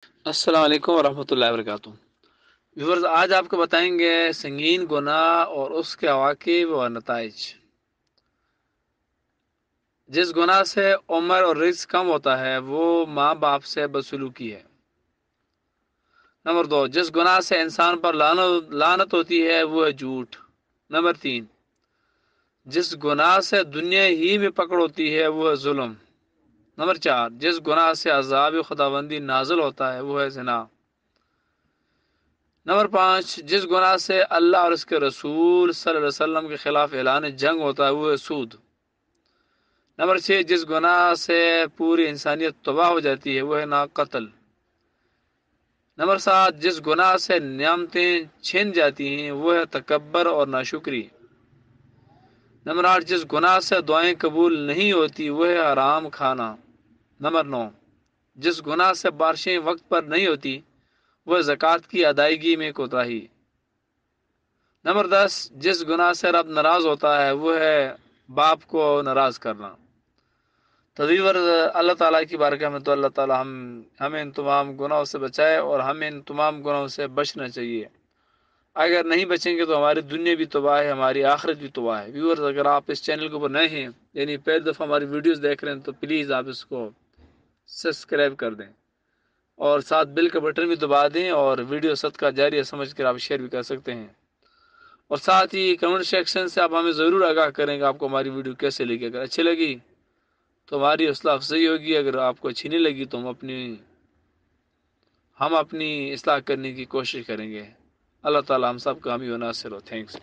السلام علیکم ورحمۃ اللہ وبرکاتہ۔ ویورز، آج آپ کو بتائیں گے سنگین گناہ اور اس کے عواقب و نتائج۔ جس گناہ سے عمر اور رزق کم ہوتا ہے وہ ماں باپ سے بدسلوکی ہے۔ نمبر 2، جس گناہ سے انسان پر لعنت ہوتی ہے وہ ہے جھوٹ۔ نمبر 3، جس گناہ سے دنیا ہی میں پکڑ ہوتی ہے وہ ہے ظلم۔ نمبر 4، جس گناہ سے عذاب خداوندی نازل ہوتا ہے وہ ہے زنا۔ نمبر 5، جس گناہ سے اللہ اور اس کے رسول صلی اللہ علیہ وسلم کے خلاف اعلان جنگ ہوتا ہے وہ ہے سود۔ نمبر 6، جس گناہ سے پوری انسانیت تباہ ہو جاتی ہے وہ ہے قتل۔ نمبر 7، جس گناہ سے نعمتیں چھن جاتی ہیں وہ ہے تکبر اور ناشکری۔ نمبر 8، جس گناہ سے دعائیں قبول نہیں ہوتی وہ ہے حرام کھانا۔ نمبر 9، جس گناہ سے بارشیں وقت پر نہیں ہوتی وہ زکوٰۃ کی ادائیگی میں کوتاہی۔ نمبر 10، جس گناہ سے رب ناراض ہوتا ہے وہ ہے باپ کو ناراض کرنا۔ تدیور اللہ تعالیٰ کی بارگاہ میں تو اللہ تعالیٰ ہمیں ان تمام گناہوں سے بچائے اور ہمیں ان تمام گناہوں سے بچنا چاہیے۔ اگر نہیں بچیں گے تو ہماری دنیا بھی تباہ ہے، ہماری آخرت بھی تباہ ہے۔ ویورز، اگر آپ اس چینل کے اوپر نئے ہیں یعنی پہلی دفعہ ہماری ویڈیوز دیکھ رہے ہیں تو پلیز آپ اس کو سبسکرائب کر دیں اور ساتھ بل کا بٹن بھی دبا دیں، اور ویڈیو صدقہ جاریہ سمجھ کر آپ شیئر بھی کر سکتے ہیں، اور ساتھ ہی کمنٹ سیکشن سے آپ ہمیں ضرور آگاہ کریں گے آپ کو ہماری ویڈیو کیسے لگی۔ اگر اچھی لگی تو ہماری حوصلہ افزائی ہوگی، اگر آپ کو اچھی نہیں لگی تو ہم اپنی اصلاح کرنے کی کوشش کریں گے۔ اللہ تعالیٰ ہم سب کا حامی و ناصر ہو۔ تھینکس۔